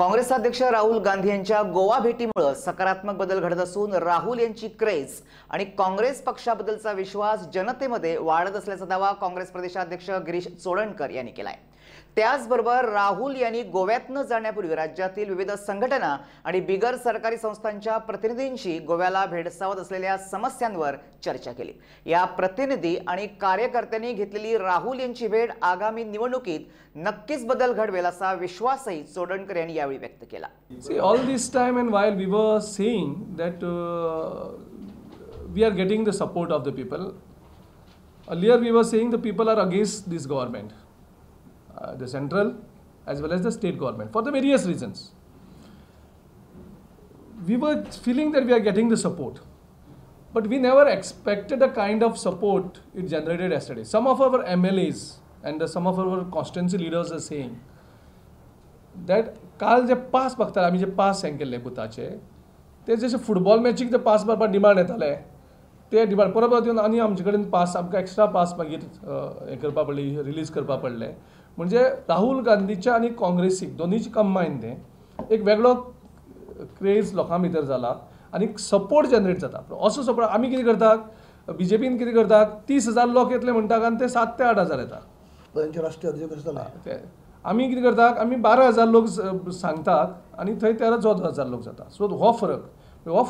काँग्रेस अध्यक्ष राहुल गांधी यांच्या गोवा भेटीमुळे सकारात्मक बदल घडत असून राहुल यांची क्रेज आणि काँग्रेस पक्षाबद्दलचा विश्वास जनतेमध्ये वाढत असल्याचा दावा काँग्रेस प्रदेशाध्यक्ष गिरीश चोडणकर यांनी केलाय। त्याचबरोबर राहुल यांनी गोव्यातनं जाण्यापूर्वी राज्यातील विविध संघटना आणि बिगर सरकारी संस्थांच्या प्रतिनिधींशी गोव्याला भेडसावत असलेल्या समस्यांवर चर्चा केली। या प्रतिनिधी आणि कार्यकर्त्यांनी घेतलेली राहुल यांची भेट आगामी निवडणुकीत नक्कीच बदल घडवेल असा विश्वासही चोडणकर यांनी यावेळी व्यक्त केला। See, all this time and while we were saying that we are getting the support of the people, earlier we were saying the people are against this government, the central as well as the state government, for the various reasons. We were feeling that we are getting the support, but we never expected the kind of support it generated yesterday. Some of our MLAs and some of our constituency leaders are saying that काल जे pass बघता आमी जे pass हें केल्ले बुथाचे ते जशे football मॅचीक जे पास मारपाक डिमांड येताले ते डिमांड परत येवन आनी आमचे कडेन पास आमकां एक्स्ट्रा पास मागीर हें करपा पडले, रिलीज करपा पडले। म्हणजे राहुल गांधीच्या आनी काँग्रेसीक दोनीची कंबायन तें एक वेगळो क्रेज लोकां भितर जाला आनी सपोर्ट जनरेट जाता। असो सपोर्ट आमी कितें करतात, बीजेपीन कितें करतात, 30,000 लोक येतले म्हणटात आनी ते 7 ते 8,000 येतात। तांचे राष्ट्रीय अध्यक्ष जाले आमी कितें करतात, आमी 12,000 लोक सांगतात आनी थंय 13-14,000 लोक जाता। सो हो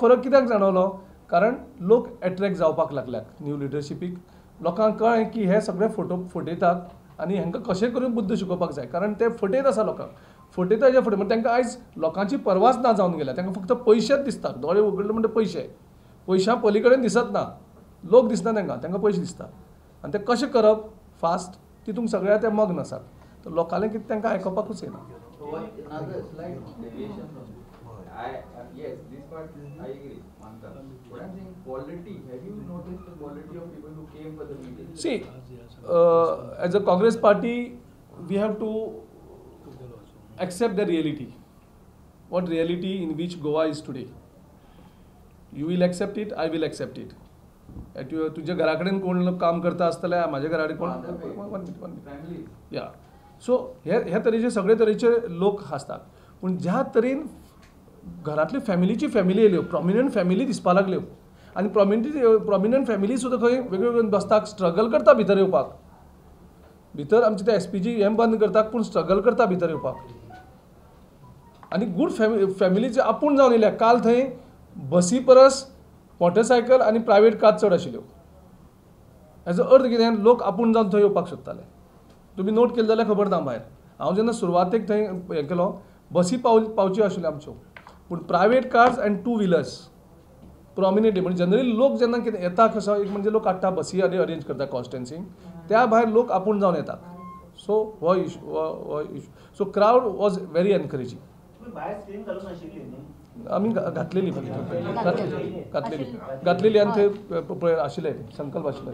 फरक कित्याक जाणवलो? कारण लोक एट्रॅक्ट जावपाक लागल्यात न्यू लिडरशिपीक। लोकांक कळ्ळें की हे सगळे फटयतात आनी हांकां कशें करून बुद्ध शिकोवपाक जाय, कारण ते फटयत आसा लोकांक, फटयता जे फटय म्हणजे तांकां आयज लोकांची परवाच ना जावन गेल्या। तांकां फक्त पयशेच दिसतात, दोळे उगडले म्हणजे पयशा पलीकडेन दिसत ना, लोक दिसना तांकां पयशे दिसतात आनी ते कशें करप फास्ट तितूंक सगळ्या ते मग्न आसात। तर लोकांले कितें तांकां आयकोपाकूच येना। Yes, this part I agree. But I'm saying quality. Have you noticed the quality of people who came for the meeting? See, as a Congress party, we have to accept the reality. What reality in which Goa is today. You will accept it, I will accept it. तुझ्या घराकडेन कोण काम करता आसतले, म्हाज्या घराकडेन कोण Family. या सो हे तरेचे सगळे तरेचे लोक आसतात, पूण ज्या तरेन घरांतली फॅमिली येयल्यो, प्रॉमिनंट फॅमिली दिसपाक लागल्यो आनी प्रॉमिनंट फॅमिली सुद्दां खंय वेगवेगळ्या बसताक स्ट्रगल करता भितर येवपाक। भितर आमचे ते SPG हें बंद करतात पूण स्ट्रगल करता भितर येवपाक। आनी गूड फॅमिलीचे आपूण जावन येयल्या। काल थंय बसी परस मोटरसायकल आनी प्रायवेट कार चड आशिल्ल्यो। हेजो अर्थ कितें? लोक आपूण जावन थंय येवपाक सोदताले। तुमी नोट केलें जाल्यार खबर ना भायर हांव जेन्ना सुरवातेक थंय हें केलो, बसी पावच्यो आशिल्ल्यो आमच्यो, पूण private cars end 2 wheelers prominently म्हणजे जनरली लोक जेन्ना कितें येता कसो एक म्हणजे लोक हाडटा बसी अरेंज करता कॉन्स्टिट्युएन्सीक, त्या भायर लोक आपूण जावन येतात। सो हो issue so crowd was very encouraging. आमी घातलेली आनी थंय आशिल्लें संकल्प आशिल्ले।